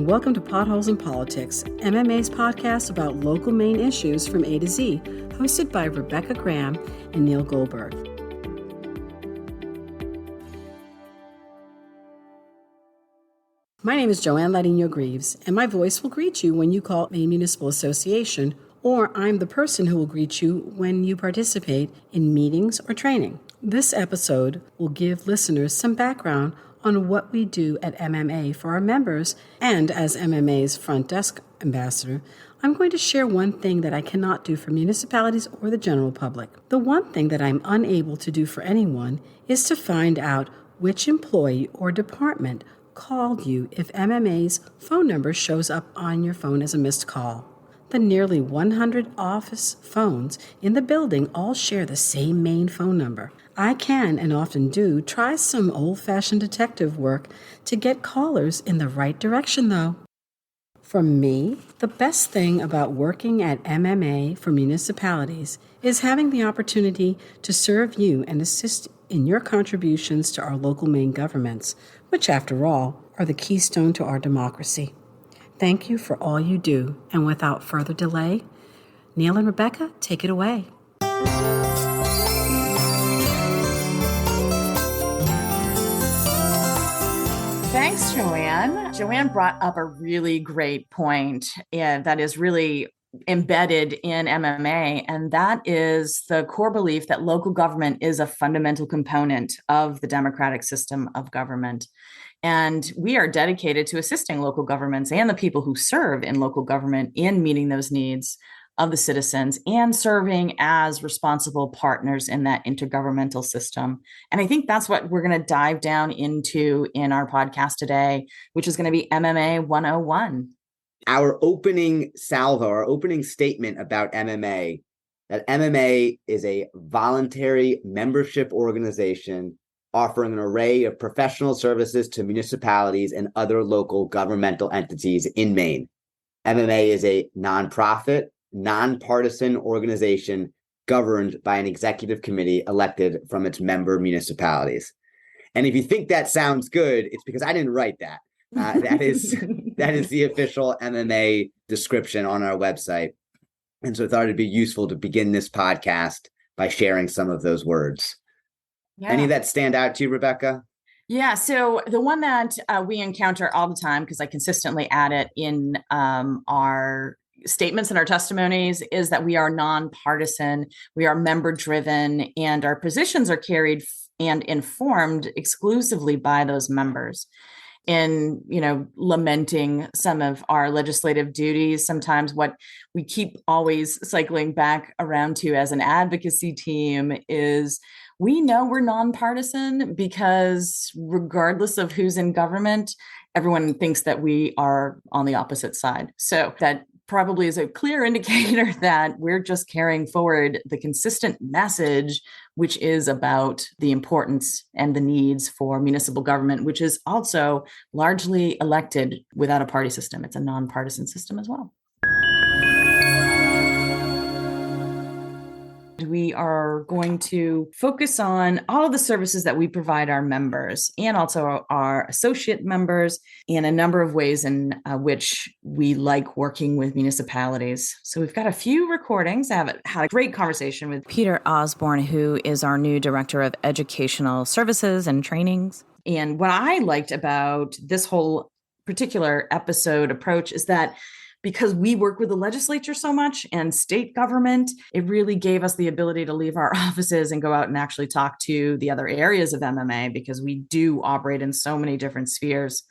and welcome to Potholes Politics, MMA's podcast about local Maine issues from A to Z, hosted by Rebecca Graham and Neal Goldberg. My name is Jo-Ann Larino-Greves, and my voice will greet you when you call Maine Municipal Association, or I'm the person who will greet you when you participate in meetings or training. This episode will give listeners some background on what we do at MMA for our members, and as MMA's front desk ambassador, I'm going to share one thing that I cannot do for municipalities or the general public. The one thing that I'm unable to do for anyone is to find out which employee or department called you if MMA's phone number shows up on your phone as a missed call. The nearly 100 office phones in the building all share the same main phone number. I can, and often do, try some old-fashioned detective work to get callers in the right direction, though. For me, the best thing about working at MMA for municipalities is having the opportunity to serve you and assist in your contributions to our local Maine governments, which, after all, are the keystone to our democracy. Thank you for all you do, and without further delay, Neal and Rebecca, take it away. Thanks, Jo-Ann. Jo-Ann brought up a really great point that is really embedded in MMA, and that is the core belief that local government is a fundamental component of the democratic system of government. And we are dedicated to assisting local governments and the people who serve in local government in meeting those needs of the citizens and serving as responsible partners in that intergovernmental system. And I think that's what we're going to dive down into in our podcast today, which is going to be MMA 101. Our opening salvo, our opening statement about MMA, that MMA is a voluntary membership organization offering an array of professional services to municipalities and other local governmental entities in Maine. MMA is a nonprofit, nonpartisan organization governed by an executive committee elected from its member municipalities. And if you think that sounds good, it's because I didn't write that. That is the official MMA description on our website. And so I thought it'd be useful to begin this podcast by sharing some of those words. Yeah. Any of that stand out to you, Rebecca? Yeah. So the one that we encounter all the time, because I consistently add it in our statements and our testimonies, is that we are nonpartisan, we are member driven, and our positions are carried and informed exclusively by those members. In, lamenting some of our legislative duties, sometimes what we keep always cycling back around to as an advocacy team is we know we're nonpartisan because regardless of who's in government, everyone thinks that we are on the opposite side. So that probably is a clear indicator that we're just carrying forward the consistent message, which is about the importance and the needs for municipal government, which is also largely elected without a party system. It's a nonpartisan system as well. We are going to focus on all of the services that we provide our members and also our associate members in a number of ways in which we like working with municipalities. So we've got a few recordings. I have had a great conversation with Peter Osborne, who is our new Director of Educational Services and Trainings. And what I liked about this whole particular episode approach is that because we work with the legislature so much and state government, it really gave us the ability to leave our offices and go out and actually talk to the other areas of MMA because we do operate in so many different spheres.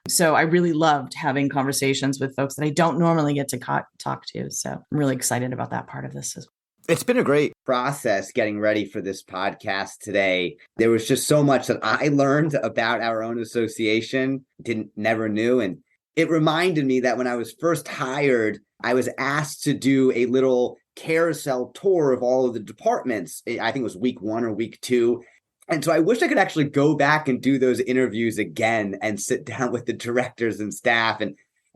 So I really loved having conversations with folks that I don't normally get to talk to. So I'm really excited about that part of this as well. It's been a great process getting ready for this podcast today. There was just so much that I learned about our own association, never knew. And it reminded me that when I was first hired, I was asked to do a little carousel tour of all of the departments. I think it was week 1 or week 2. And so I wish I could actually go back and do those interviews again and sit down with the directors and staff and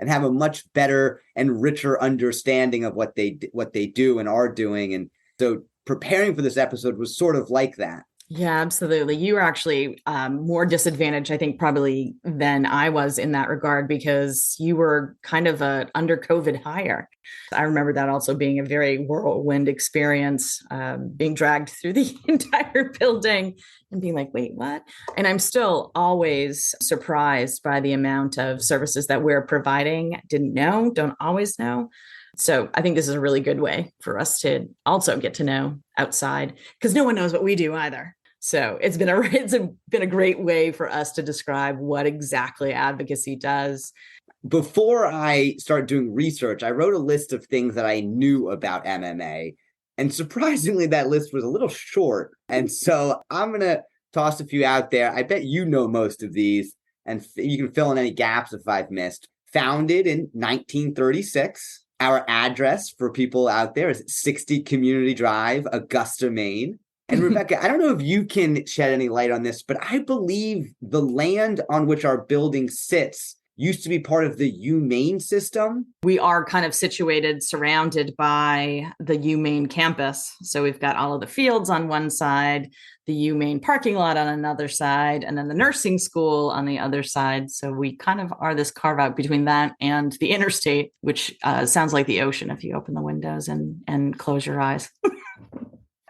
have a much better and richer understanding of what they do and are doing. And so preparing for this episode was sort of like that. Yeah, absolutely. You were actually more disadvantaged, I think, probably than I was in that regard because you were kind of a under COVID hire. I remember that also being a very whirlwind experience, being dragged through the entire building and being like, wait, what? And I'm still always surprised by the amount of services that we're providing. Didn't know, don't always know. So I think this is a really good way for us to also get to know outside because no one knows what we do either. So it's been a great way for us to describe what exactly advocacy does. Before I started doing research, I wrote a list of things that I knew about MMA. And surprisingly, that list was a little short. And so I'm going to toss a few out there. I bet you know most of these, and you can fill in any gaps if I've missed. Founded in 1936. Our address for people out there is 60 Community Drive, Augusta, Maine. And Rebecca, I don't know if you can shed any light on this, but I believe the land on which our building sits used to be part of the UMaine system. We are kind of situated, surrounded by the UMaine campus. So we've got all of the fields on one side, the UMaine parking lot on another side, and then the nursing school on the other side. So we kind of are this carve out between that and the interstate, which sounds like the ocean if you open the windows and close your eyes.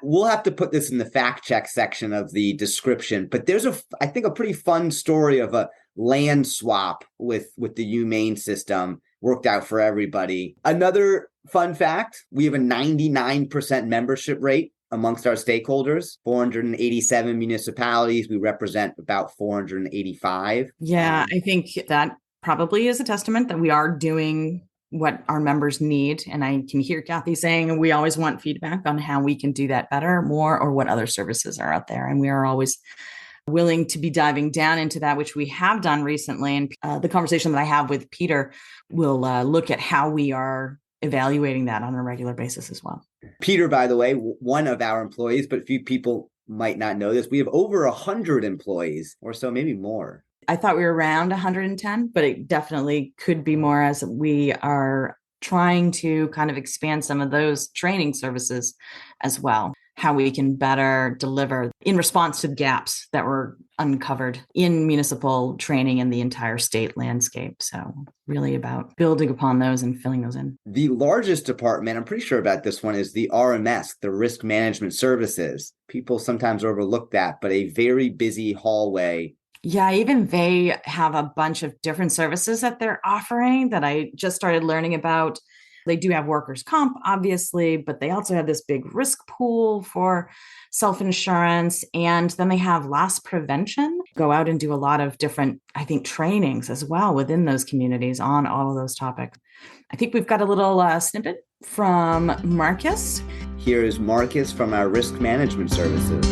We'll have to put this in the fact check section of the description, but there's I think a pretty fun story of a land swap with the UMaine system. Worked out for everybody. Another fun fact, we have a 99% membership rate amongst our stakeholders, 487 municipalities. We represent about 485. Yeah, I think that probably is a testament that we are doing what our members need. And I can hear Kathy saying we always want feedback on how we can do that better, more, or what other services are out there. And we are always willing to be diving down into that, which we have done recently. And the conversation that I have with Peter will look at how we are evaluating that on a regular basis as well. Peter, by the way, one of our employees, but few people might not know this. We have over 100 employees or so, maybe more. I thought we were around 110, but it definitely could be more as we are trying to kind of expand some of those training services as well, how we can better deliver in response to the gaps that were uncovered in municipal training in the entire state landscape. So really about building upon those and filling those in. The largest department, I'm pretty sure about this one, is the RMS, the Risk Management Services. People sometimes overlook that, but a very busy hallway. Yeah, even they have a bunch of different services that they're offering that I just started learning about. They do have workers' comp, obviously, but they also have this big risk pool for self-insurance. And then they have loss prevention, go out and do a lot of different, I think, trainings as well within those communities on all of those topics. I think we've got a little snippet from Marcus. Here is Marcus from our Risk Management Services.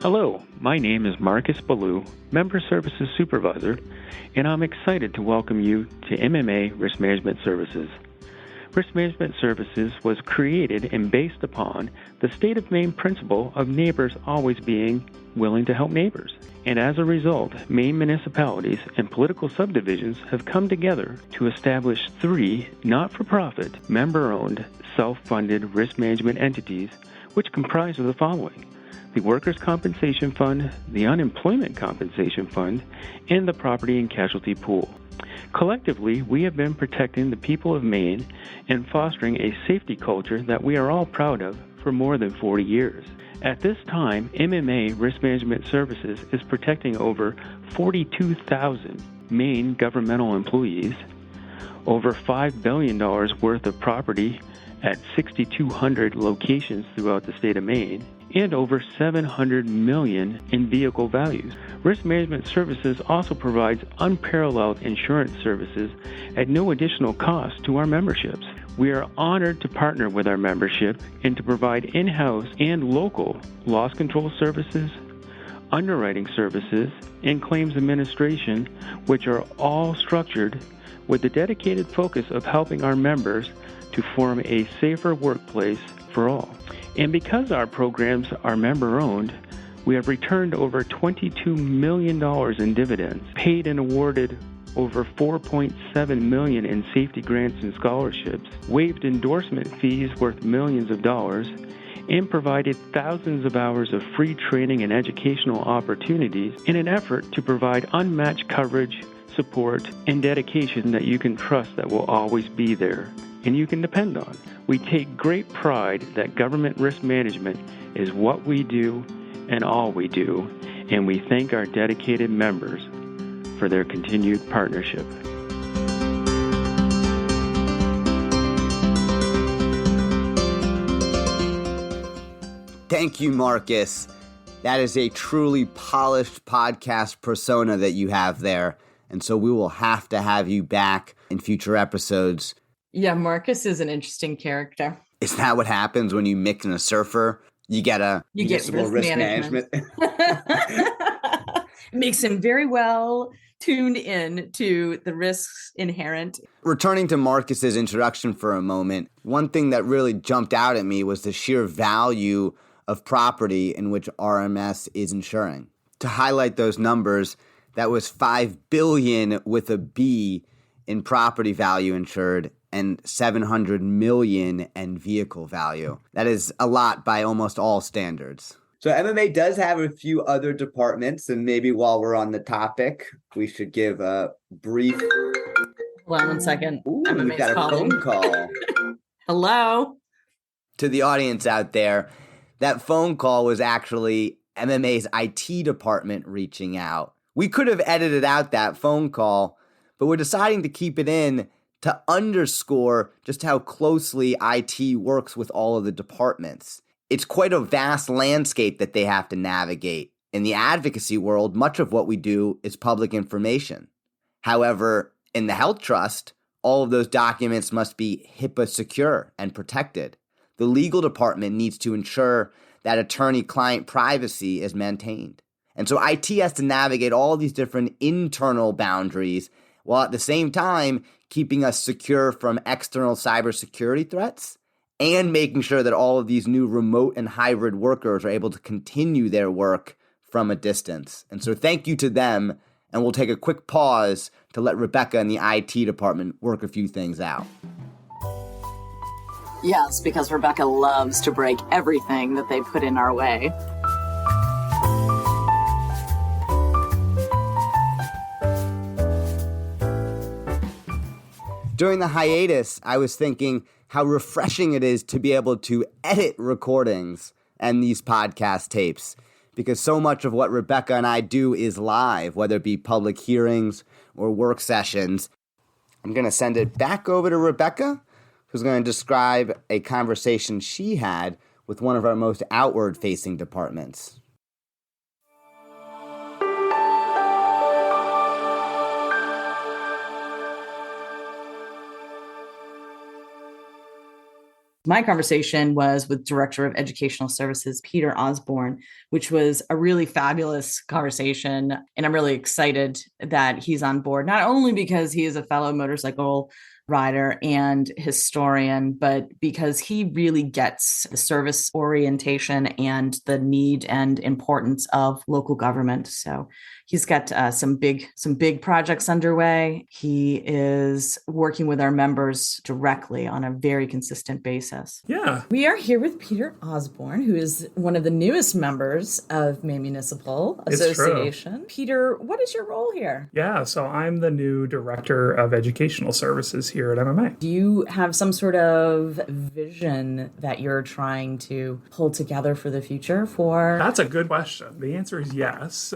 Hello, my name is Marcus Ballou, Member Services Supervisor, and I'm excited to welcome you to MMA Risk Management Services. Risk Management Services was created and based upon the state of Maine principle of neighbors always being willing to help neighbors. And as a result, Maine municipalities and political subdivisions have come together to establish 3 not-for-profit, member-owned, self-funded risk management entities, which comprise of the following: the Workers' Compensation Fund, the Unemployment Compensation Fund, and the Property and Casualty Pool. Collectively, we have been protecting the people of Maine and fostering a safety culture that we are all proud of for more than 40 years. At this time, MMA Risk Management Services is protecting over 42,000 Maine governmental employees, over $5 billion worth of property at 6,200 locations throughout the state of Maine, and over $700 million in vehicle values. Risk Management Services also provides unparalleled insurance services at no additional cost to our memberships. We are honored to partner with our membership and to provide in-house and local loss control services, underwriting services, and claims administration, which are all structured with the dedicated focus of helping our members to form a safer workplace for all. And because our programs are member-owned, we have returned over $22 million in dividends, paid and awarded over $4.7 million in safety grants and scholarships, waived endorsement fees worth millions of dollars, and provided thousands of hours of free training and educational opportunities in an effort to provide unmatched coverage, support, and dedication that you can trust that will always be there and you can depend on. We take great pride that government risk management is what we do and all we do, and we thank our dedicated members for their continued partnership. Thank you, Marcus. That is a truly polished podcast persona that you have there. And so we will have to have you back in future episodes. Yeah, Marcus is an interesting character. Is that what happens when you mix in a surfer? You get municipal risk management. It makes him very well tuned in to the risks inherent. Returning to Marcus's introduction for a moment, one thing that really jumped out at me was the sheer value of property in which RMS is insuring. To highlight those numbers, that was $5 billion with a B in property value insured and $700 million in vehicle value. That is a lot by almost all standards. So MMA does have a few other departments, and maybe while we're on the topic, we should give a brief... Hold on one second. Ooh, MMA's we've got a calling. phone call. Hello? To the audience out there, that phone call was actually MMA's IT department reaching out. We could have edited out that phone call, but we're deciding to keep it in to underscore just how closely IT works with all of the departments. It's quite a vast landscape that they have to navigate. In the advocacy world, much of what we do is public information. However, in the health trust, all of those documents must be HIPAA secure and protected. The legal department needs to ensure that attorney-client privacy is maintained. And so IT has to navigate all these different internal boundaries while at the same time keeping us secure from external cybersecurity threats and making sure that all of these new remote and hybrid workers are able to continue their work from a distance. And so thank you to them, and we'll take a quick pause to let Rebecca and the IT department work a few things out. Yes, because Rebecca loves to break everything that they put in our way. During the hiatus, I was thinking how refreshing it is to be able to edit recordings and these podcast tapes, because so much of what Rebecca and I do is live, whether it be public hearings or work sessions. I'm going to send it back over to Rebecca, who's going to describe a conversation she had with one of our most outward-facing departments. My conversation was with Director of Educational Services, Peter Osborne, which was a really fabulous conversation. And I'm really excited that he's on board, not only because he is a fellow motorcycle rider and historian, but because he really gets the service orientation and the need and importance of local government. So he's got some big projects underway. He is working with our members directly on a very consistent basis. Yeah. We are here with Peter Osborne, who is one of the newest members of Maine Municipal Association. Peter, what is your role here? Yeah, so I'm the new Director of Educational Services here at MMA. Do you have some sort of vision that you're trying to pull together for the future for? That's a good question. The answer is yes.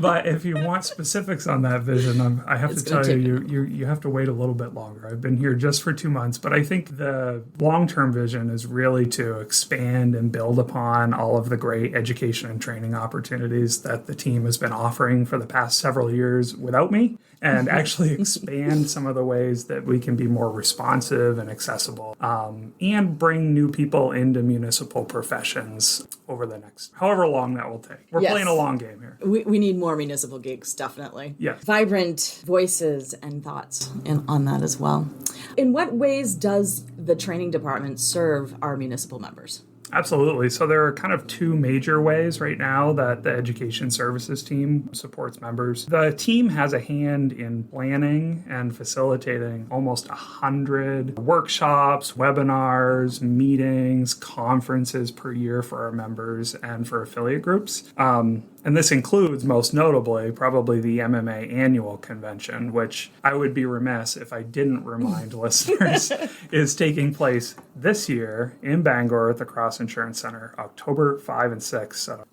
But if you want specifics on that vision, I have to tell you have to wait a little bit longer. I've been here just for 2 months, but I think the long-term vision is really to expand and build upon all of the great education and training opportunities that the team has been offering for the past several years without me, and actually expand some of the ways that we can be more responsive and accessible, and bring new people into municipal professions over the next however long that will take. We're playing a long game here. We need more municipal gigs, definitely. Yeah. Vibrant voices and thoughts on that as well. In what ways does the training department serve our municipal members? Absolutely. So there are kind of two major ways right now that the education services team supports members. The team has a hand in planning and facilitating almost 100 workshops, webinars, meetings, conferences per year for our members and for affiliate groups. And this includes, most notably, probably the MMA annual convention, which I would be remiss if I didn't remind listeners is taking place this year in Bangor at the Cross Insurance Center, October 5 and 6. So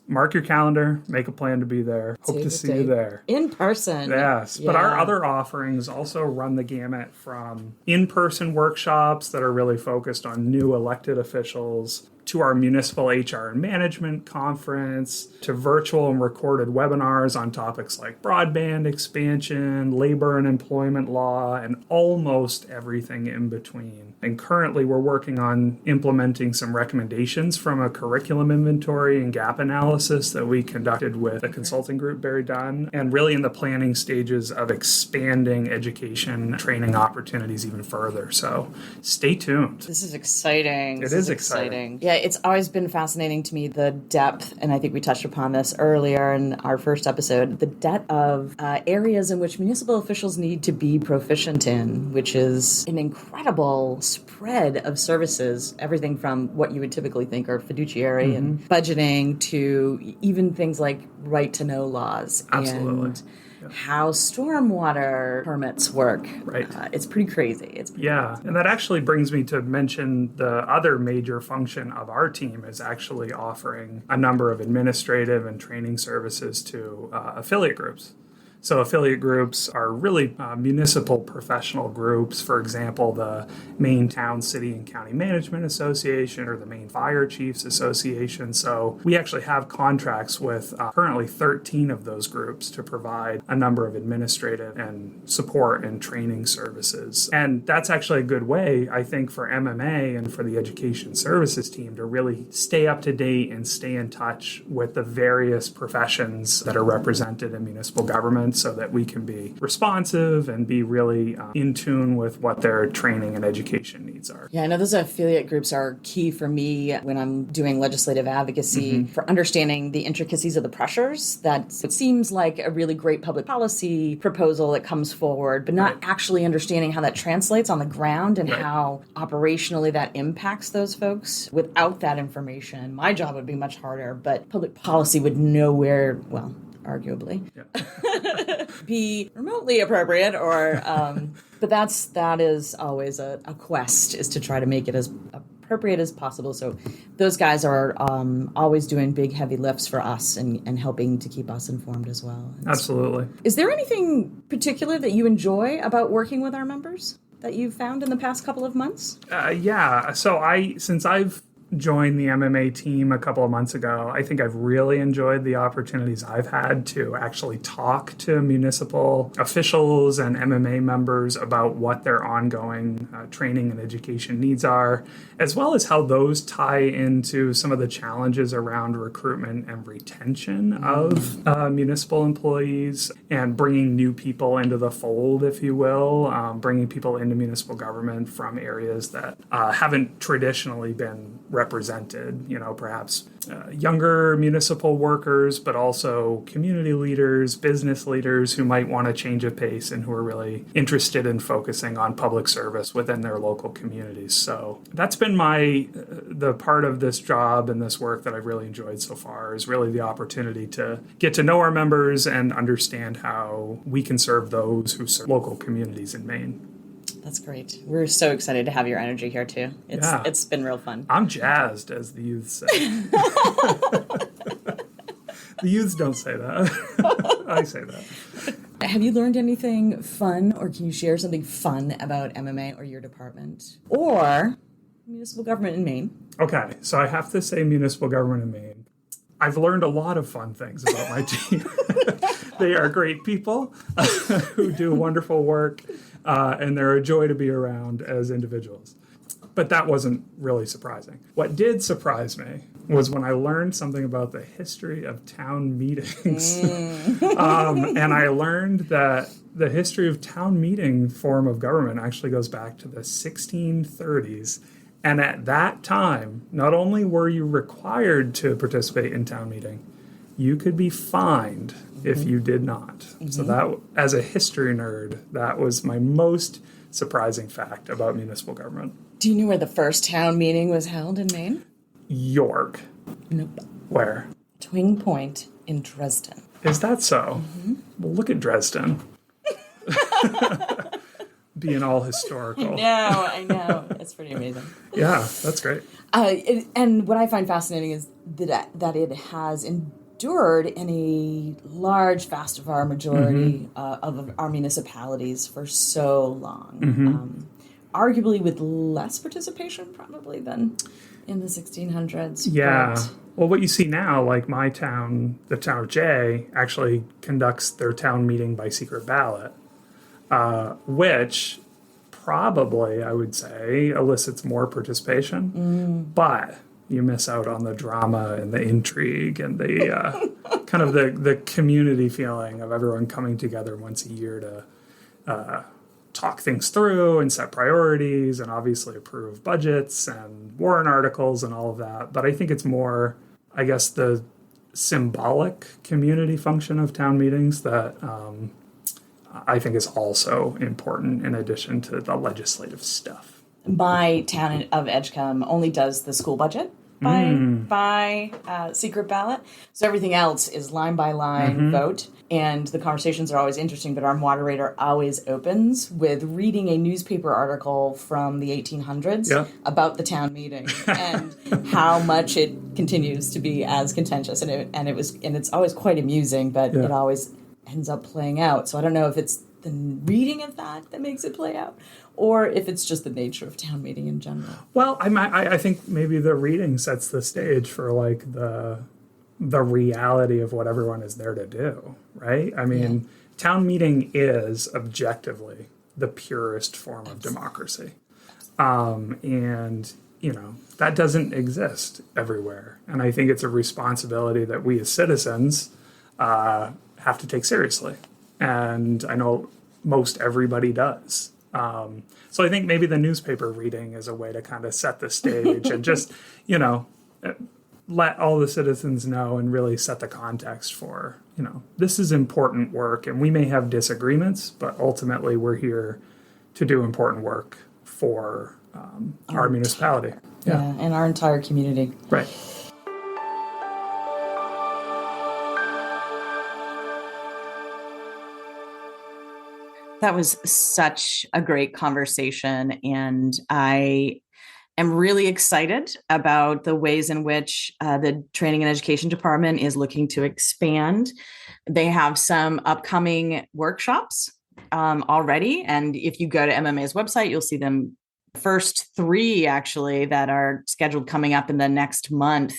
mark your calendar, make a plan to be there. Hope to see you there. In person. Yes, but our other offerings also run the gamut from in-person workshops that are really focused on new elected officials, to our municipal HR and management conference, to virtual and recorded webinars on topics like broadband expansion, labor and employment law, and almost everything in between. And currently we're working on implementing some recommendations from a curriculum inventory and gap analysis that we conducted with a consulting group, Barry Dunn, and really in the planning stages of expanding education training opportunities even further. So stay tuned. This is exciting. It is exciting. Yeah, it's always been fascinating to me, the depth, and I think we touched upon this earlier in our first episode, the depth of areas in which municipal officials need to be proficient in, which is an incredible spread of services, everything from what you would typically think are fiduciary and budgeting to even things like right-to-know laws. Absolutely. And how stormwater permits work. Right. It's pretty crazy. Yeah, and that actually brings me to mention the other major function of our team is actually offering a number of administrative and training services to affiliate groups. So affiliate groups are really municipal professional groups. For example, the Maine Town, City, and County Management Association or the Maine Fire Chiefs Association. So we actually have contracts with currently 13 of those groups to provide a number of administrative and support and training services. And that's actually a good way, I think, for MMA and for the education services team to really stay up to date and stay in touch with the various professions that are represented in municipal government, so that we can be responsive and be really in tune with what their training and education needs are. Yeah, I know those affiliate groups are key for me when I'm doing legislative advocacy for understanding the intricacies of the pressures. That it seems like a really great public policy proposal that comes forward, but not actually understanding how that translates on the ground and how operationally that impacts those folks. Without that information, my job would be much harder, but public policy would nowhere, well, arguably, be remotely appropriate, or but that is always a quest, is to try to make it as appropriate as possible. So those guys are always doing big heavy lifts for us and helping to keep us informed as well. Absolutely. Is there anything particular that you enjoy about working with our members that you've found in the past couple of months? Yeah. So since I've joined the MMA team a couple of months ago, I think I've really enjoyed the opportunities I've had to actually talk to municipal officials and MMA members about what their ongoing training and education needs are, as well as how those tie into some of the challenges around recruitment and retention of municipal employees and bringing new people into the fold, if you will, bringing people into municipal government from areas that haven't traditionally been represented, perhaps younger municipal workers, but also community leaders, business leaders who might want to change a pace and who are really interested in focusing on public service within their local communities. So that's been the part of this job and this work that I've really enjoyed so far, is really the opportunity to get to know our members and understand how we can serve those who serve local communities in Maine. That's great. We're so excited to have your energy here too. It's been real fun. I'm jazzed, as the youth say. The youths don't say that. I say that. Have you learned anything fun, or can you share something fun about MMA or your department or municipal government in Maine? Okay, so I have to say municipal government in Maine. I've learned a lot of fun things about my team. They are great people who do wonderful work, and they're a joy to be around as individuals. But that wasn't really surprising. What did surprise me was when I learned something about the history of town meetings. And I learned that the history of town meeting form of government actually goes back to the 1630s. And at that time, not only were you required to participate in town meeting, you could be fined if you did not. So that, as a history nerd, that was my most surprising fact about municipal government. Do you know where the first town meeting was held in Maine? York. Nope. Where? Twing Point in Dresden. Is that so? Well, look at Dresden. Being all historical. I know. It's pretty amazing. Yeah, that's great. And what I find fascinating is that it has endured in a large, vast of our majority of our municipalities for so long. Arguably with less participation probably than in the 1600s. Yeah. But Well, what you see now, like my town, the town of Jay, actually conducts their town meeting by secret ballot, which probably, I would say, elicits more participation. But you miss out on the drama and the intrigue and the kind of the community feeling of everyone coming together once a year to talk things through and set priorities and obviously approve budgets and warrant articles and all of that. But I think it's more, I guess, the symbolic community function of town meetings that I think is also important in addition to the legislative stuff. my town of Edgecombe only does the school budget by secret ballot. So everything else is line by line vote. And the conversations are always interesting, but our moderator always opens with reading a newspaper article from the 1800s about the town meeting and how much it continues to be as contentious. And it's always quite amusing, but it always ends up playing out. So I don't know if it's the reading of that makes it play out, or if it's just the nature of town meeting in general. Well, I think maybe the reading sets the stage for like the reality of what everyone is there to do, right? I mean, town meeting is objectively the purest form of democracy. And, you know, that doesn't exist everywhere. And I think it's a responsibility that we as citizens have to take seriously. And I know most everybody does. So I think maybe the newspaper reading is a way to kind of set the stage and just, you know, let all the citizens know and really set the context for, you know, this is important work and we may have disagreements, but ultimately we're here to do important work for our municipality. And our entire community. Right. That was such a great conversation, and I am really excited about the ways in which the Training and Education Department is looking to expand. They have some upcoming workshops already, and if you go to MMA's website, you'll see them. First 3 actually that are scheduled coming up in the next month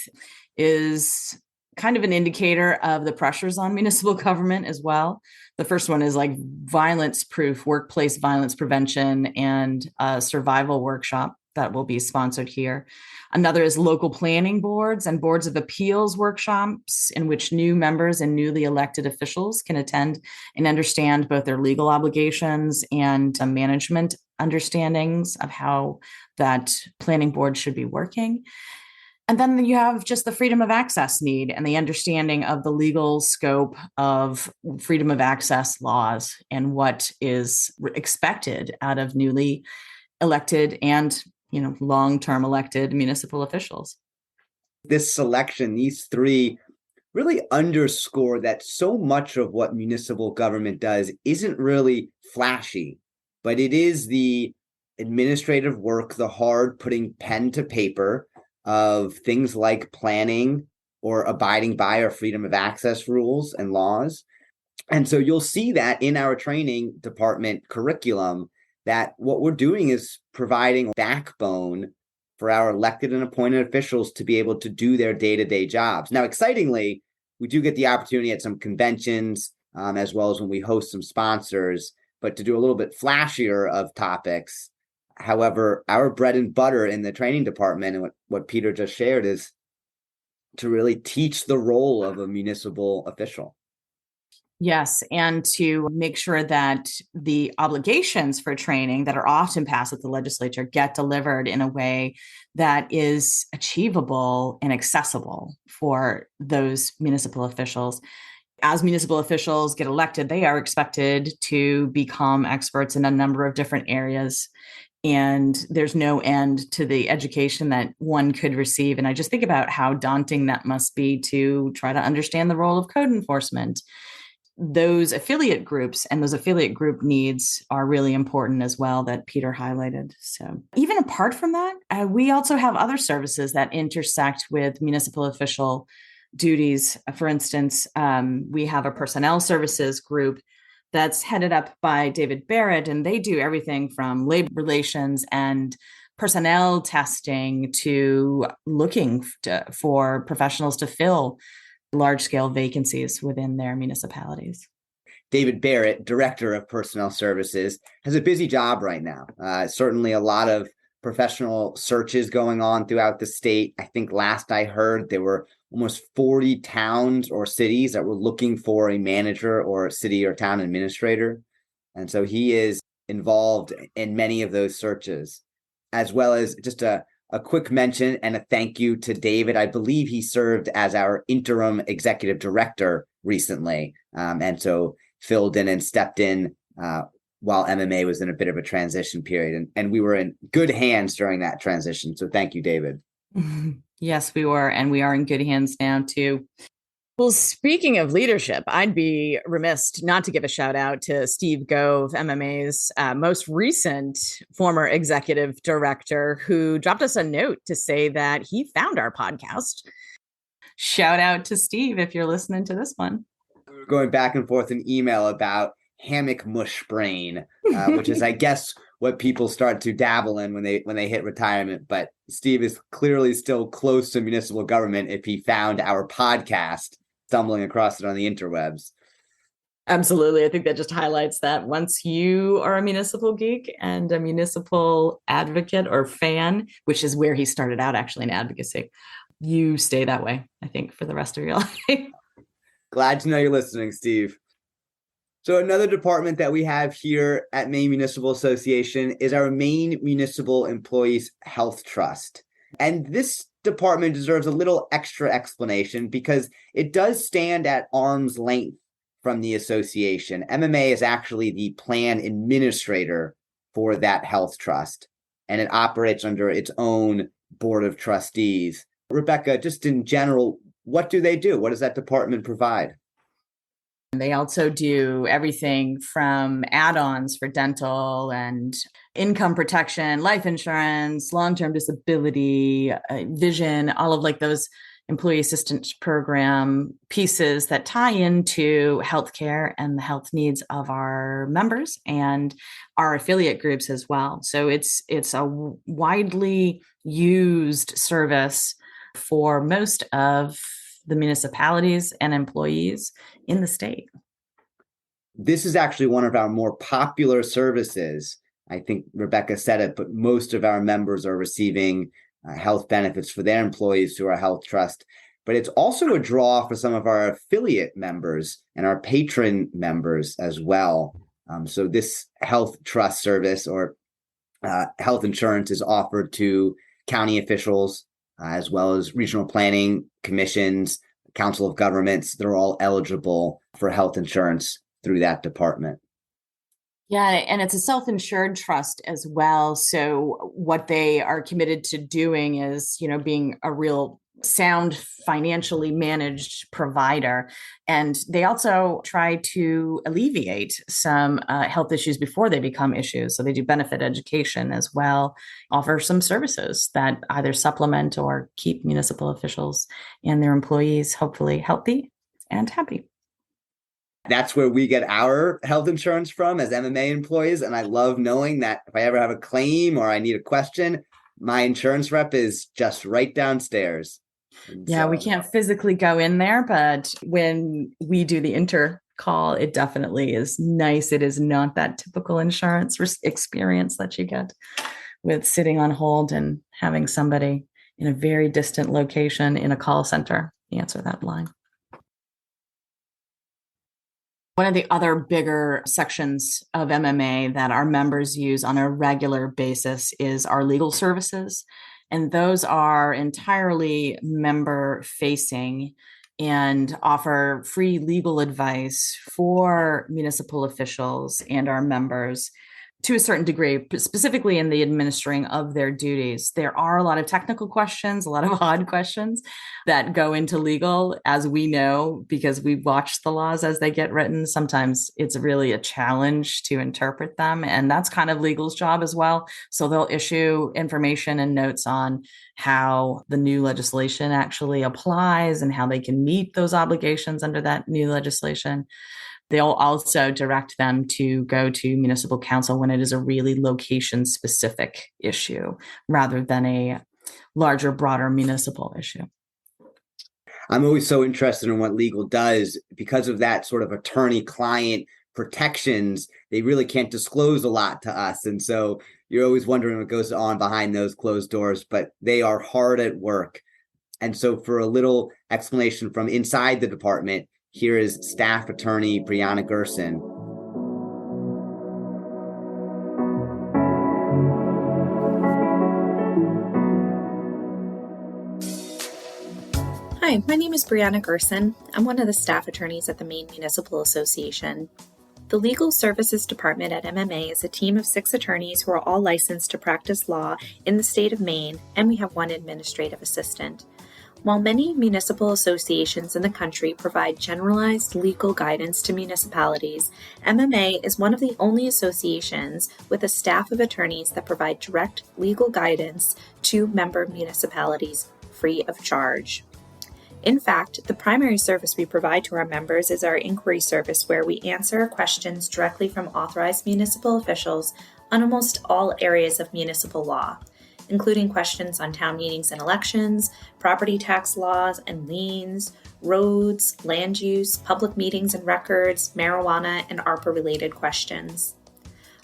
is kind of an indicator of the pressures on municipal government as well. The first one is like violence-proof workplace violence prevention and a survival workshop that will be sponsored here. Another is local planning boards and boards of appeals workshops in which new members and newly elected officials can attend and understand both their legal obligations and management understandings of how that planning board should be working. And then you have just the freedom of access need and the understanding of the legal scope of freedom of access laws and what is expected out of newly elected and, you know, long-term elected municipal officials. This selection, these 3 really underscore that so much of what municipal government does isn't really flashy, but it is the administrative work, the hard putting pen to paper of things like planning or abiding by our freedom of access rules and laws. And so you'll see that in our training department curriculum, that what we're doing is providing a backbone for our elected and appointed officials to be able to do their day-to-day jobs. Now, excitingly, we do get the opportunity at some conventions, as well as when we host some sponsors, but to do a little bit flashier of topics. However, our bread and butter in the training department and what Peter just shared is to really teach the role of a municipal official. Yes, and to make sure that the obligations for training that are often passed at the legislature get delivered in a way that is achievable and accessible for those municipal officials. As municipal officials get elected, they are expected to become experts in a number of different areas. And there's no end to the education that one could receive. And I just think about how daunting that must be to try to understand the role of code enforcement. Those affiliate groups and those affiliate group needs are really important as well that Peter highlighted. So even apart from that, we also have other services that intersect with municipal official duties. For instance, we have a personnel services group that's headed up by David Barrett, and they do everything from labor relations and personnel testing to looking for professionals to fill large-scale vacancies within their municipalities. David Barrett, Director of Personnel Services, has a busy job right now. Certainly a lot of professional searches going on throughout the state. I think last I heard there were almost 40 towns or cities that were looking for a manager or a city or town administrator. And so he is involved in many of those searches, as well as just a quick mention and a thank you to David. I believe he served as our interim executive director recently, and so filled in and stepped in while MMA was in a bit of a transition period. And we were in good hands during that transition. So thank you, David. Yes, we were. And we are in good hands now, too. Well, speaking of leadership, I'd be remiss not to give a shout out to Steve Gove, MMA's most recent former executive director, who dropped us a note to say that he found our podcast. Shout out to Steve if you're listening to this one. We were going back and forth in email about hammock mush brain, which is, I guess, what people start to dabble in when they hit retirement. But Steve is clearly still close to municipal government if he found our podcast, stumbling across it on the interwebs. Absolutely. I think that just highlights that once you are a municipal geek and a municipal advocate or fan, which is where he started out actually in advocacy, you stay that way, I think, for the rest of your life. Glad to know you're listening, Steve. So another department that we have here at Maine Municipal Association is our Maine Municipal Employees Health Trust. And this department deserves a little extra explanation because it does stand at arm's length from the association. MMA is actually the plan administrator for that health trust, and it operates under its own board of trustees. Rebecca, just in general, what do they do? What does that department provide? They also do everything from add-ons for dental and income protection, life insurance, long-term disability, vision, all of like those employee assistance program pieces that tie into healthcare and the health needs of our members and our affiliate groups as well. So it's a widely used service for most of the municipalities and employees in the state. This is actually one of our more popular services. I think Rebecca said it, but most of our members are receiving health benefits for their employees through our health trust. But it's also a draw for some of our affiliate members and our patron members as well. So this health trust service or health insurance is offered to county officials, as well as regional planning commissions, council of governments. They're all eligible for health insurance through that department. Yeah, and it's a self-insured trust as well. So what they are committed to doing is, being a real sound financially managed provider. And they also try to alleviate some health issues before they become issues. So they do benefit education as well, offer some services that either supplement or keep municipal officials and their employees hopefully healthy and happy. That's where we get our health insurance from as MMA employees. And I love knowing that if I ever have a claim or I need a question, my insurance rep is just right downstairs. Yeah, we can't physically go in there, but when we do the intercall, it definitely is nice. It is not that typical insurance experience that you get with sitting on hold and having somebody in a very distant location in a call center answer that line. One of the other bigger sections of MMA that our members use on a regular basis is our legal services. And those are entirely member facing and offer free legal advice for municipal officials and our members to a certain degree, specifically in the administering of their duties. There are a lot of technical questions, a lot of odd questions that go into legal, as we know, because we watch the laws as they get written. Sometimes it's really a challenge to interpret them, and that's kind of legal's job as well. So they'll issue information and notes on how the new legislation actually applies and how they can meet those obligations under that new legislation. They'll also direct them to go to municipal council when it is a really location specific issue rather than a larger, broader municipal issue. I'm always so interested in what legal does because of that sort of attorney-client protections. They really can't disclose a lot to us. And so you're always wondering what goes on behind those closed doors, but they are hard at work. And so for a little explanation from inside the department, here is Staff Attorney Breana Gerson. Hi, my name is Breana Gerson. I'm one of the staff attorneys at the Maine Municipal Association. The Legal Services Department at MMA is a team of 6 attorneys who are all licensed to practice law in the state of Maine, and we have 1 administrative assistant. While many municipal associations in the country provide generalized legal guidance to municipalities, MMA is one of the only associations with a staff of attorneys that provide direct legal guidance to member municipalities free of charge. In fact, the primary service we provide to our members is our inquiry service, where we answer questions directly from authorized municipal officials on almost all areas of municipal law, including questions on town meetings and elections, property tax laws and liens, roads, land use, public meetings and records, marijuana, and ARPA-related questions.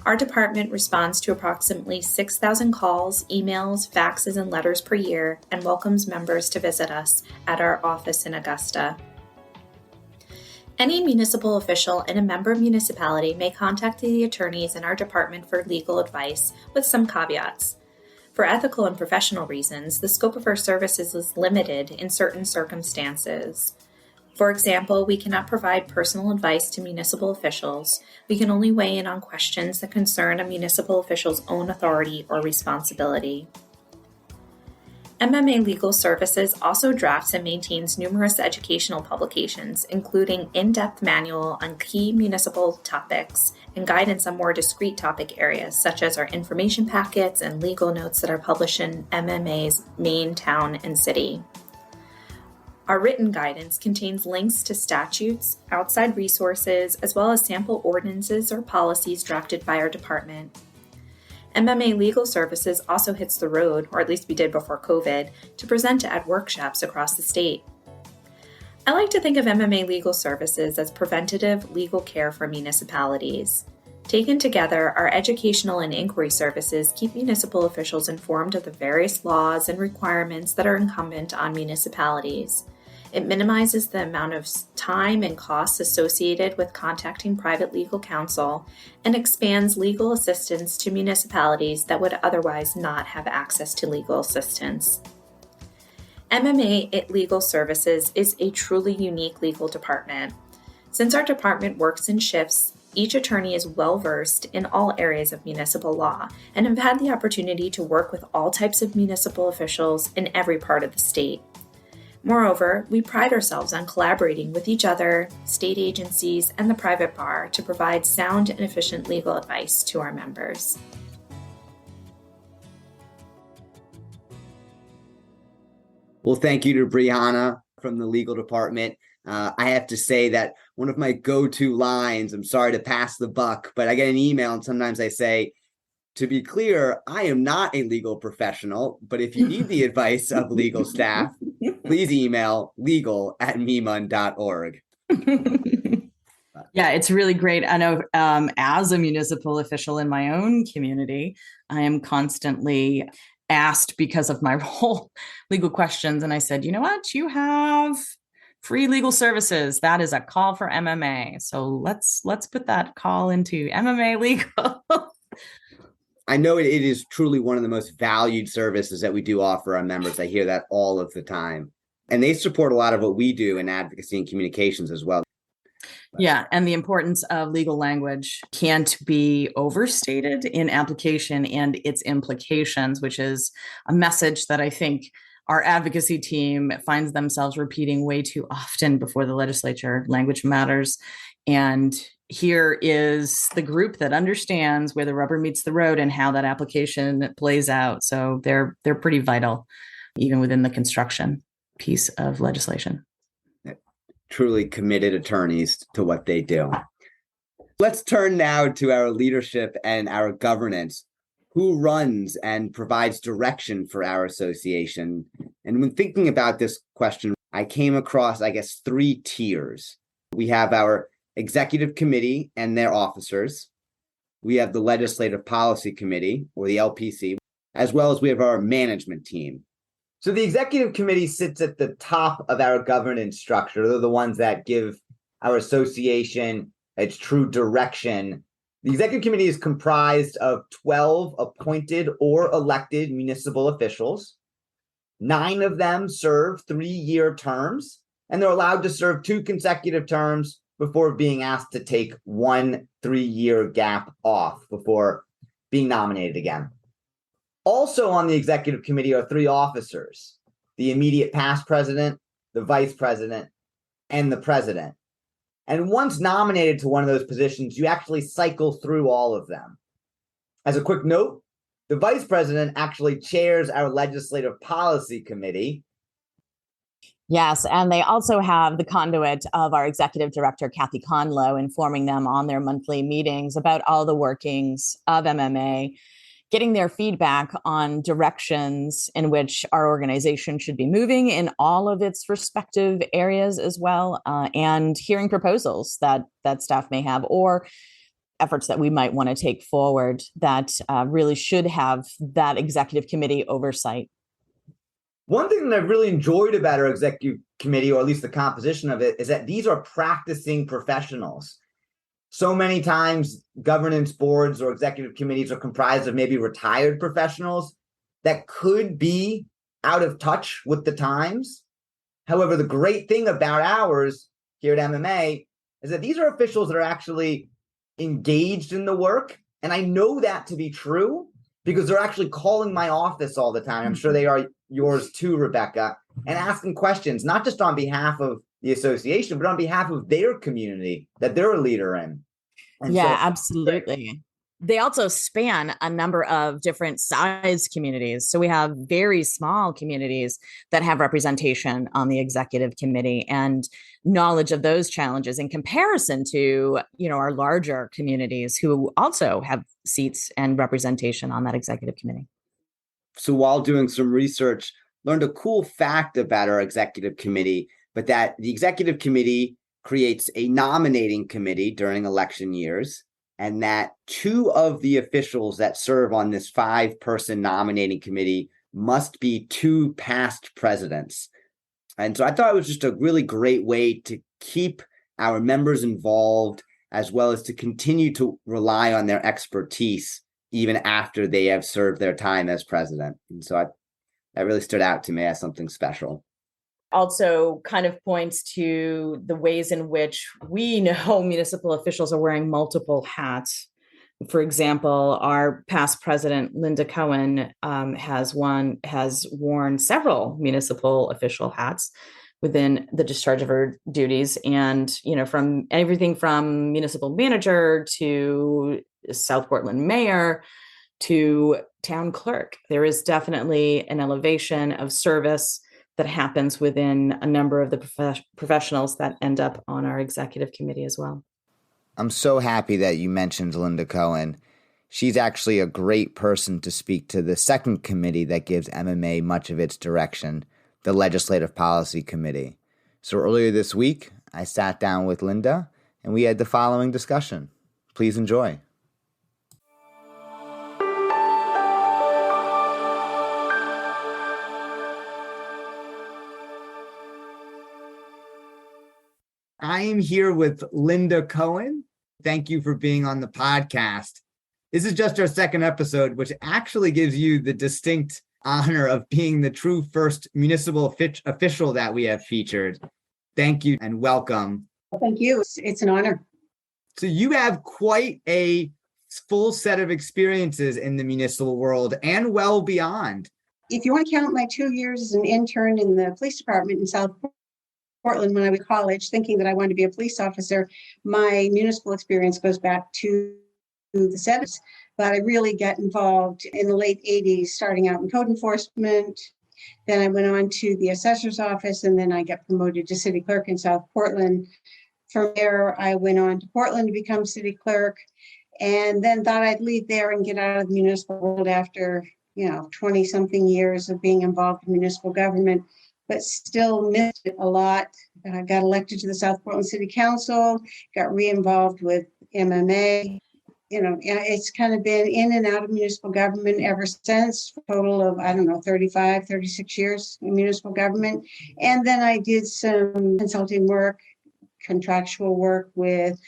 Our department responds to approximately 6,000 calls, emails, faxes, and letters per year, and welcomes members to visit us at our office in Augusta. Any municipal official in a member municipality may contact the attorneys in our department for legal advice, with some caveats. For ethical and professional reasons, the scope of our services is limited in certain circumstances. For example, we cannot provide personal advice to municipal officials. We can only weigh in on questions that concern a municipal official's own authority or responsibility. MMA Legal Services also drafts and maintains numerous educational publications, including in-depth manual on key municipal topics and guidance on more discrete topic areas, such as our information packets and legal notes that are published in MMA's Maine Town and City. Our written guidance contains links to statutes, outside resources, as well as sample ordinances or policies drafted by our department. MMA Legal Services also hits the road, or at least we did before COVID, to present at workshops across the state. I like to think of MMA Legal Services as preventative legal care for municipalities. Taken together, our educational and inquiry services keep municipal officials informed of the various laws and requirements that are incumbent on municipalities. It minimizes the amount of time and costs associated with contacting private legal counsel and expands legal assistance to municipalities that would otherwise not have access to legal assistance. MMA Legal Services is a truly unique legal department. Since our department works in shifts, each attorney is well-versed in all areas of municipal law and have had the opportunity to work with all types of municipal officials in every part of the state. Moreover, we pride ourselves on collaborating with each other, state agencies, and the private bar to provide sound and efficient legal advice to our members. Well, thank you to Breana from the legal department. I have to say that one of my go-to lines, I'm sorry to pass the buck, but I get an email and sometimes I say, to be clear, I am not a legal professional, but if you need the advice of legal staff, please email legal@memun.org. Yeah, it's really great. I know as a municipal official in my own community, I am constantly asked because of my role legal questions. And I said, you know what? You have free legal services. That is a call for MMA. So let's put that call into MMA legal. I know it is truly one of the most valued services that we do offer our members. I hear that all of the time. And they support a lot of what we do in advocacy and communications as well. Yeah, and the importance of legal language can't be overstated in application and its implications, which is a message that I think our advocacy team finds themselves repeating way too often before the legislature. Language matters. And here is the group that understands where the rubber meets the road and how that application plays out. So they're pretty vital, even within the construction piece of legislation. Truly committed attorneys to what they do. Let's turn now to our leadership and our governance. Who runs and provides direction for our association? And when thinking about this question, I came across, I guess, 3 tiers. We have our executive committee and their officers. We have the legislative policy committee, or the LPC, as well as we have our management team. So the executive committee sits at the top of our governance structure. They're the ones that give our association its true direction. The executive committee is comprised of 12 appointed or elected municipal officials. 9 of them serve 3-year terms, and they're allowed to serve 2 consecutive terms before being asked to take 1 3-year gap off before being nominated again. Also on the executive committee are 3 officers: the immediate past president, the vice president, and the president. And once nominated to one of those positions, you actually cycle through all of them. As a quick note, the vice president actually chairs our legislative policy committee. Yes, and they also have the conduit of our executive director, Kathy Conlow, informing them on their monthly meetings about all the workings of MMA, getting their feedback on directions in which our organization should be moving in all of its respective areas as well, and hearing proposals that staff may have or efforts that we might want to take forward that really should have that executive committee oversight. One thing that I've really enjoyed about our executive committee, or at least the composition of it, is that these are practicing professionals. So many times governance boards or executive committees are comprised of maybe retired professionals that could be out of touch with the times. However, the great thing about ours here at MMA is that these are officials that are actually engaged in the work. And I know that to be true because they're actually calling my office all the time. I'm sure they are yours too, Rebecca, and asking questions, not just on behalf of the association, but on behalf of their community that they're a leader in. And yeah, so, absolutely. They also span a number of different size communities. So we have very small communities that have representation on the executive committee and knowledge of those challenges in comparison to, our larger communities who also have seats and representation on that executive committee. So while doing some research, learned a cool fact about our executive committee, but that the executive committee creates a nominating committee during election years, and that 2 of the officials that serve on this 5-person nominating committee must be 2 past presidents. And so I thought it was just a really great way to keep our members involved, as well as to continue to rely on their expertise even after they have served their time as president. And so that really stood out to me as something special. Also kind of points to the ways in which we know municipal officials are wearing multiple hats. For example, our past president, Linda Cohen, has worn several municipal official hats within the discharge of her duties. And, from everything from municipal manager to South Portland mayor to town clerk, there is definitely an elevation of service that happens within a number of the professionals that end up on our executive committee as well. I'm so happy that you mentioned Linda Cohen. She's actually a great person to speak to the second committee that gives MMA much of its direction, the Legislative Policy Committee. So earlier this week, I sat down with Linda and we had the following discussion. Please enjoy. I am here with Linda Cohen. Thank you for being on the podcast. This is just our second episode, which actually gives you the distinct honor of being the true first municipal official that we have featured. Thank you and welcome. Thank you. It's an honor. So you have quite a full set of experiences in the municipal world and well beyond. If you want to count my 2 years as an intern in the police department in South Portland when I was in college, thinking that I wanted to be a police officer, my municipal experience goes back to the 70s. But I really got involved in the late 80s, starting out in code enforcement. Then I went on to the assessor's office, and then I got promoted to city clerk in South Portland. From there, I went on to Portland to become city clerk, and then thought I'd leave there and get out of the municipal world after 20-something years of being involved in municipal government, but still missed it a lot. I got elected to the South Portland City Council, got re-involved with MMA. It's kind of been in and out of municipal government ever since, a total of, 35, 36 years in municipal government. And then I did some consulting work, contractual work with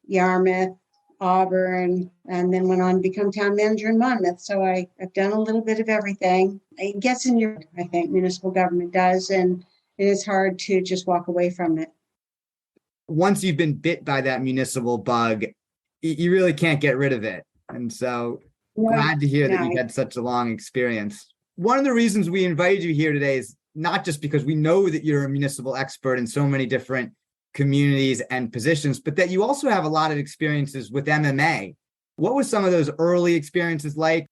Yarmouth, Auburn, and then went on to become town manager in Monmouth. So I've done a little bit of everything. It gets in your, I think, municipal government does, and it is hard to just walk away from it. Once you've been bit by that municipal bug, you really can't get rid of it. And so glad to hear that you've had such a long experience. One of the reasons we invited you here today is not just because we know that you're a municipal expert in so many different communities and positions, but that you also have a lot of experiences with MMA. What were some of those early experiences like?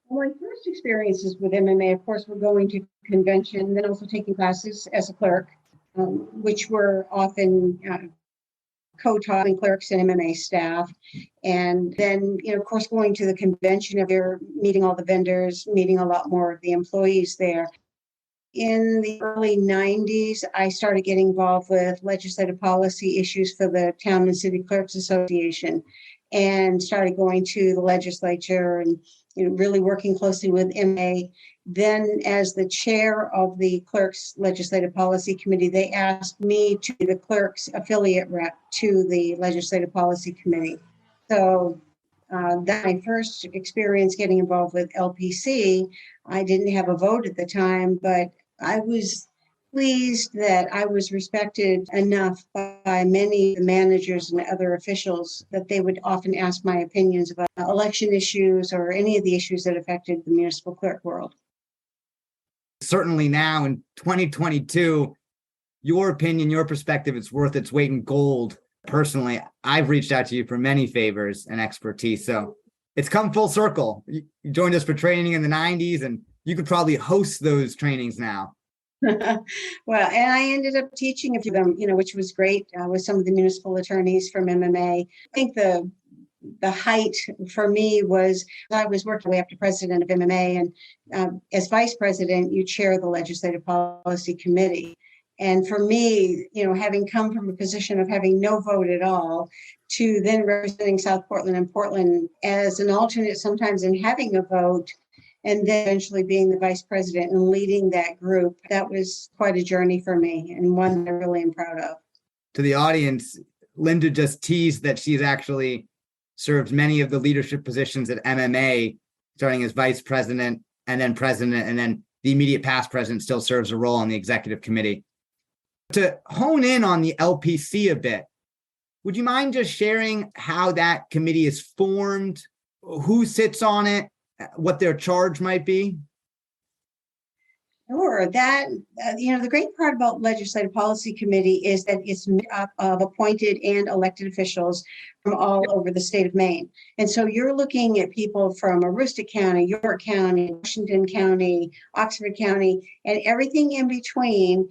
Well, my first experiences with MMA, of course, were going to convention, then also taking classes as a clerk, which were often co-taught clerks and MMA staff. And then, of course, going to the convention of there, meeting all the vendors, meeting a lot more of the employees there. In the early 90s, I started getting involved with legislative policy issues for the Town and City Clerks Association, and started going to the legislature and really working closely with MA. Then, as the chair of the Clerks Legislative Policy Committee, they asked me to be the clerk's affiliate rep to the Legislative Policy Committee. So that's my first experience getting involved with LPC. I didn't have a vote at the time, but I was pleased that I was respected enough by many of the managers and other officials that they would often ask my opinions about election issues or any of the issues that affected the municipal clerk world. Certainly now in 2022, your opinion, your perspective, it's worth its weight in gold. Personally, I've reached out to you for many favors and expertise. So it's come full circle. You joined us for training in the 90s, and you could probably host those trainings now. Well, and I ended up teaching a few of them, which was great with some of the municipal attorneys from MMA. I think the height for me was I was working way up to president of MMA, and as vice president, you chair the Legislative Policy Committee. And for me, having come from a position of having no vote at all to then representing South Portland and Portland as an alternate sometimes and having a vote, and then eventually being the vice president and leading that group, that was quite a journey for me and one that I really am proud of. To the audience, Linda just teased that she's actually served many of the leadership positions at MMA, starting as vice president and then the immediate past president still serves a role on the executive committee. To hone in on the LPC a bit, would you mind just sharing how that committee is formed, who sits on it, what their charge might be? Sure. That, the great part about Legislative Policy Committee is that it's made up of appointed and elected officials from all over the state of Maine. And so you're looking at people from Aroostook County, York County, Washington County, Oxford County, and everything in between,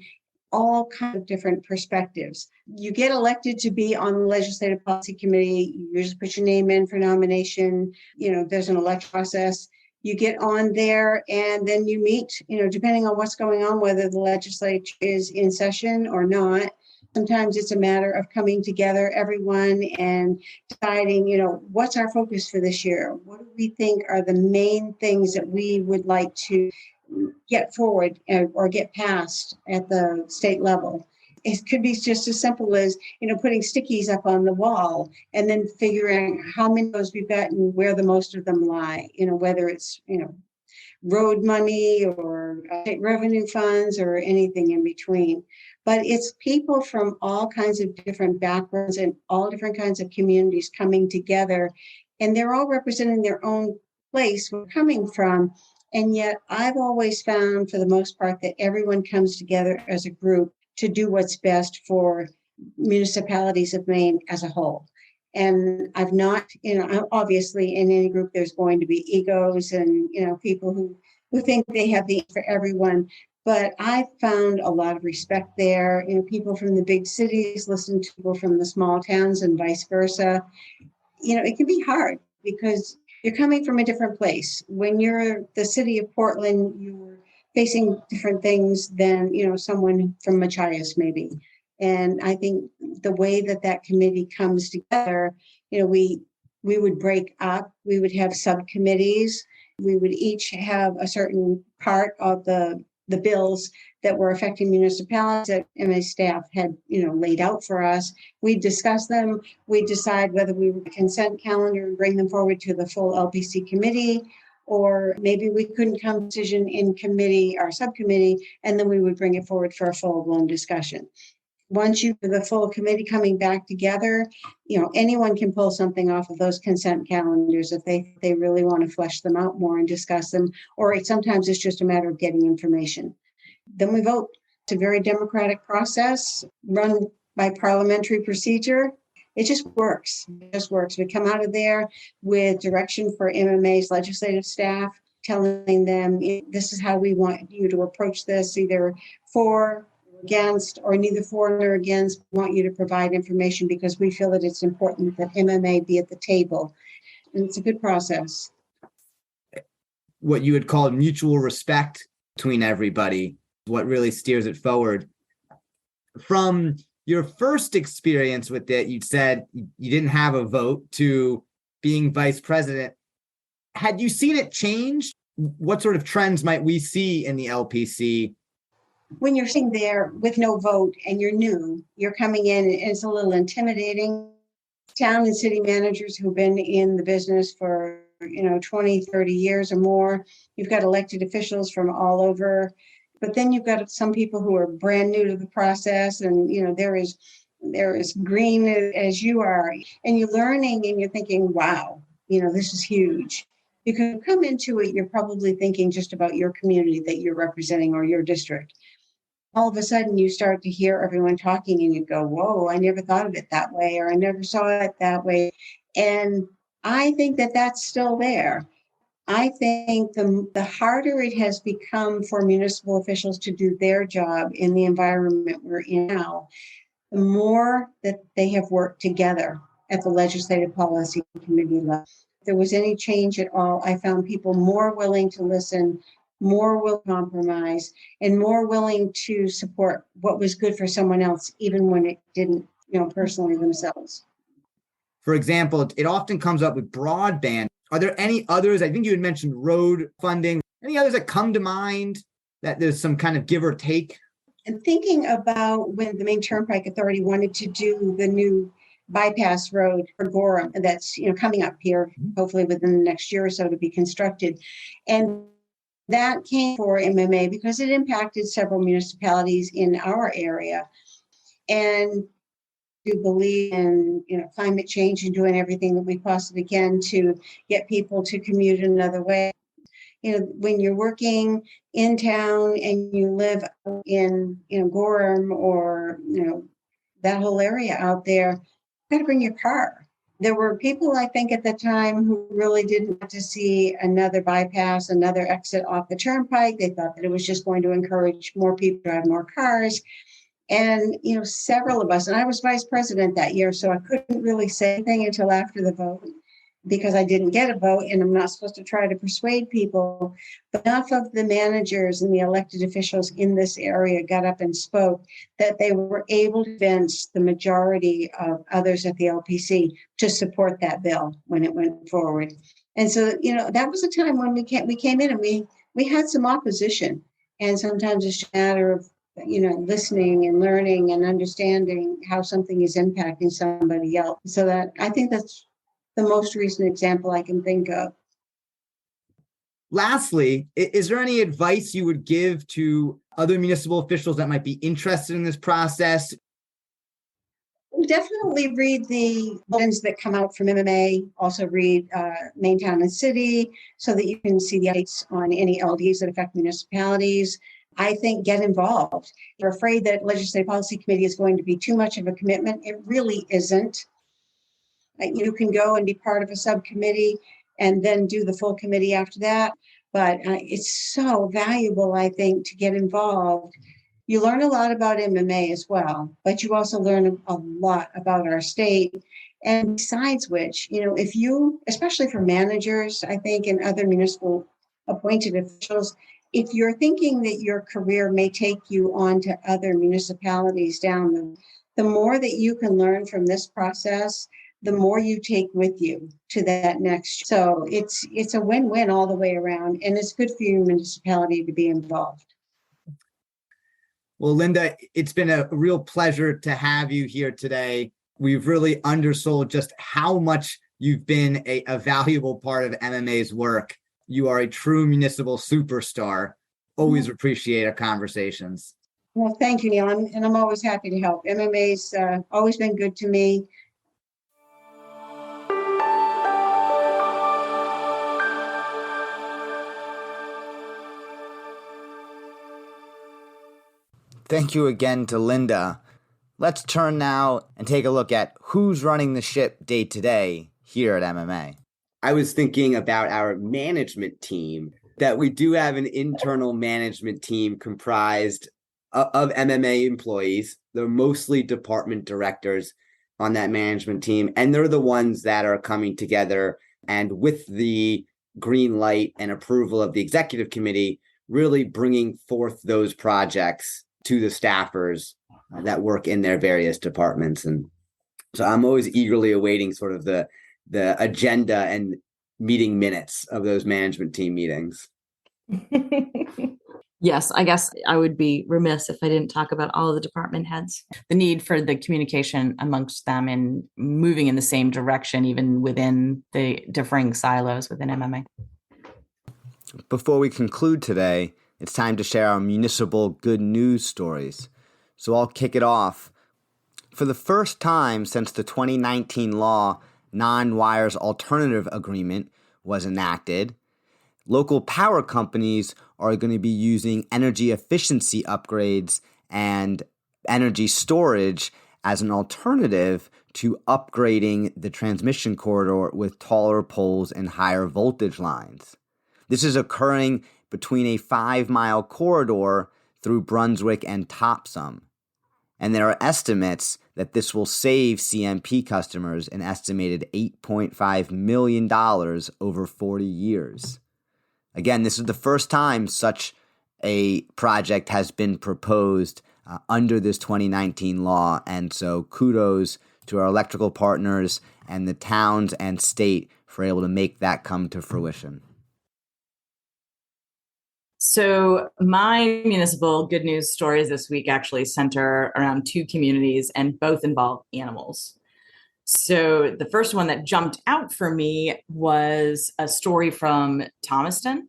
all kinds of different perspectives. You get elected to be on the Legislative Policy Committee. You just put your name in for nomination. There's an election process. You get on there and then you meet, depending on what's going on, whether the legislature is in session or not. Sometimes it's a matter of coming together, everyone, and deciding, what's our focus for this year? What do we think are the main things that we would like to get forward or get passed at the state level? It could be just as simple as, putting stickies up on the wall and then figuring how many of those we've got and where the most of them lie, whether it's, road money or state revenue funds or anything in between. But it's people from all kinds of different backgrounds and all different kinds of communities coming together, and they're all representing their own place we're coming from. And yet I've always found, for the most part, that everyone comes together as a group to do what's best for municipalities of Maine as a whole. And I've not, obviously in any group, there's going to be egos and, people who think they have the answer for everyone. But I found a lot of respect there. People from the big cities listen to people from the small towns and vice versa. It can be hard because you're coming from a different place. When you're the city of Portland, you're facing different things than, someone from Machias maybe. And I think the way that committee comes together, we would break up, we would have subcommittees, we would each have a certain part of the bills that were affecting municipalities that MA staff had, laid out for us. We'd discuss them, we'd decide whether we would consent calendar and bring them forward to the full LPC committee, or maybe we couldn't come to a decision in committee or subcommittee, and then we would bring it forward for a full-blown discussion. Once you have the full committee coming back together, anyone can pull something off of those consent calendars if they really want to flesh them out more and discuss them, or sometimes it's just a matter of getting information. Then we vote. It's a very democratic process run by parliamentary procedure. It just works. It just works. We come out of there with direction for MMA's legislative staff, telling them this is how we want you to approach this, either for, against, or neither for nor against. We want you to provide information because we feel that it's important that MMA be at the table. And it's a good process. What you would call mutual respect between everybody, what really steers it forward. From your first experience with it, you said you didn't have a vote, to being vice president. Had you seen it change? What sort of trends might we see in the LPC? When you're sitting there with no vote and you're new, you're coming in, and it's a little intimidating. Town and city managers who've been in the business for 20, 30 years or more. You've got elected officials from all over, but then you've got some people who are brand new to the process, and they're as green as you are, and you're learning and you're thinking, wow, this is huge. You can come into it, you're probably thinking just about your community that you're representing or your district. All of a sudden you start to hear everyone talking and you go, whoa, I never thought of it that way, or I never saw it that way. And I think that that's still there. I think the harder it has become for municipal officials to do their job in the environment we're in now, the more that they have worked together at the Legislative Policy Committee level. If there was any change at all, I found people more willing to listen, more will compromise, and more willing to support what was good for someone else, even when it didn't, personally themselves. For example, it often comes up with broadband. Are there any others? I think you had mentioned road funding. Any others that come to mind that there's some kind of give or take? And thinking about when the Maine Turnpike Authority wanted to do the new bypass road for Gorham, that's coming up here, hopefully within the next year or so to be constructed. And that came for MMA because it impacted several municipalities in our area. And to believe in climate change and doing everything that we possibly can to get people to commute another way. When you're working in town and you live in Gorham or that whole area out there, you got to bring your car. There were people, I think, at the time who really didn't want to see another bypass, another exit off the turnpike. They thought that it was just going to encourage more people to drive more cars. And, several of us, and I was vice president that year, so I couldn't really say anything until after the vote because I didn't get a vote and I'm not supposed to try to persuade people. But enough of the managers and the elected officials in this area got up and spoke that they were able to convince the majority of others at the LPC to support that bill when it went forward. And so, that was a time when we came in and we had some opposition. And sometimes it's just a matter of listening and learning and understanding how something is impacting somebody else. So that I think that's the most recent example I can think of. Lastly, is there any advice you would give to other municipal officials that might be interested in this process? Definitely read the bulletins that come out from MMA. Also read Maine Town and City so that you can see the updates on any LDs that affect municipalities. I think get involved. You're afraid that Legislative Policy Committee is going to be too much of a commitment. It really isn't. You can go and be part of a subcommittee and then do the full committee after that. But it's so valuable, I think, to get involved. You learn a lot about MMA as well, but you also learn a lot about our state. And besides which, if you, especially for managers, I think, and other municipal appointed officials, if you're thinking that your career may take you on to other municipalities down the more that you can learn from this process, the more you take with you to that next. So it's a win-win all the way around, and it's good for your municipality to be involved. Well, Linda, it's been a real pleasure to have you here today. We've really undersold just how much you've been a valuable part of MMA's work. You are a true municipal superstar. Always appreciate our conversations. Well, thank you, Neal. I'm always happy to help. MMA's always been good to me. Thank you again to Linda. Let's turn now and take a look at who's running the ship day to day here at MMA. I was thinking about our management team, that we do have an internal management team comprised of MMA employees. They're mostly department directors on that management team, and they're the ones that are coming together and with the green light and approval of the executive committee, really bringing forth those projects to the staffers that work in their various departments. And so I'm always eagerly awaiting sort of the agenda and meeting minutes of those management team meetings. Yes, I guess I would be remiss if I didn't talk about all of the department heads. The need for the communication amongst them and moving in the same direction, even within the differing silos within MMA. Before we conclude today, it's time to share our municipal good news stories. So I'll kick it off. For the first time since the 2019 law Non-Wires Alternative Agreement was enacted, local power companies are going to be using energy efficiency upgrades and energy storage as an alternative to upgrading the transmission corridor with taller poles and higher voltage lines. This is occurring between a 5-mile corridor through Brunswick and Topsom. And there are estimates that this will save CMP customers an estimated $8.5 million over 40 years. Again, this is the first time such a project has been proposed under this 2019 law, and so kudos to our electrical partners and the towns and state for able to make that come to fruition. So my municipal good news stories this week actually center around two communities, and both involve animals. So the first one that jumped out for me was a story from Thomaston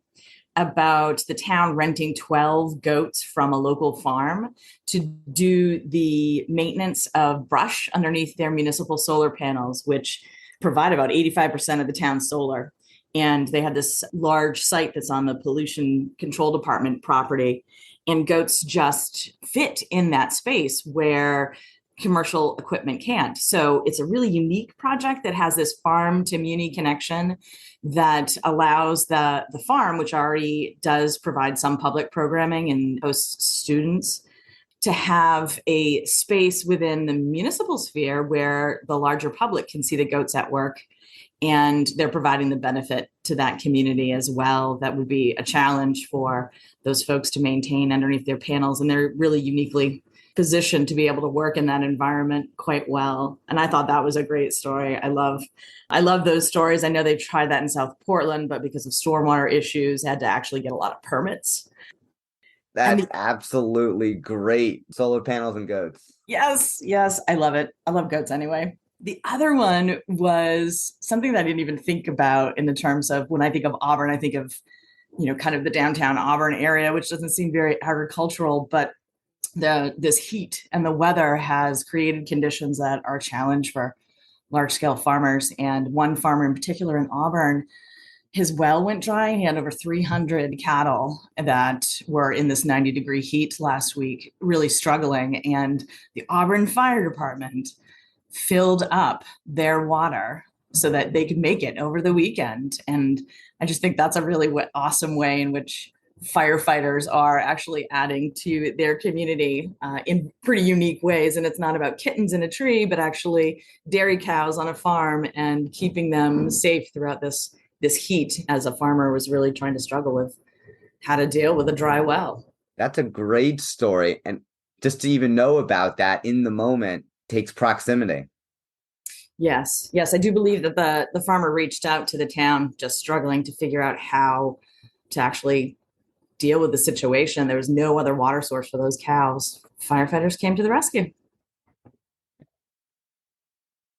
about the town renting 12 goats from a local farm to do the maintenance of brush underneath their municipal solar panels, which provide about 85% of the town's solar. And they had this large site that's on the pollution control department property, and goats just fit in that space where commercial equipment can't. So it's a really unique project that has this farm to muni connection that allows the farm, which already does provide some public programming and hosts students, to have a space within the municipal sphere where the larger public can see the goats at work. And they're providing the benefit to that community as well. That would be a challenge for those folks to maintain underneath their panels. And they're really uniquely positioned to be able to work in that environment quite well. And I thought that was a great story. I love those stories. I know they've tried that in South Portland, but because of stormwater issues, had to actually get a lot of permits. That's absolutely great. Solar panels and goats. Yes, I love it. I love goats anyway. The other one was something that I didn't even think about in the terms of when I think of Auburn, I think of, kind of the downtown Auburn area, which doesn't seem very agricultural, but this heat and the weather has created conditions that are a challenge for large scale farmers. And one farmer in particular in Auburn, his well went dry. He had over 300 cattle that were in this 90-degree heat last week, really struggling. And the Auburn Fire Department filled up their water so that they could make it over the weekend. And I just think that's a really awesome way in which firefighters are actually adding to their community in pretty unique ways. And it's not about kittens in a tree, but actually dairy cows on a farm and keeping them safe throughout this heat, as a farmer was really trying to struggle with how to deal with a dry well. That's a great story. And just to even know about that in the moment takes proximity. Yes. I do believe that the farmer reached out to the town, just struggling to figure out how to actually deal with the situation. There was no other water source for those cows. Firefighters came to the rescue.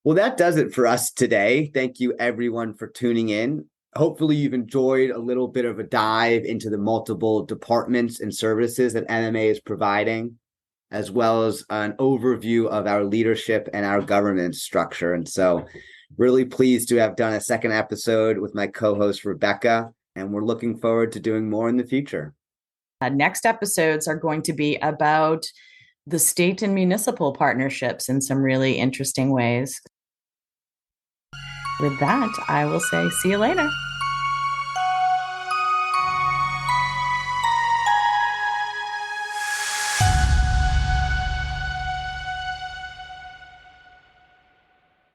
Well, that does it for us today. Thank you, everyone, for tuning in. Hopefully, you've enjoyed a little bit of a dive into the multiple departments and services that MMA is providing, as well as an overview of our leadership and our governance structure. And so really pleased to have done a second episode with my co-host, Rebecca, and we're looking forward to doing more in the future. Next episodes are going to be about the state and municipal partnerships in some really interesting ways. With that, I will say, see you later.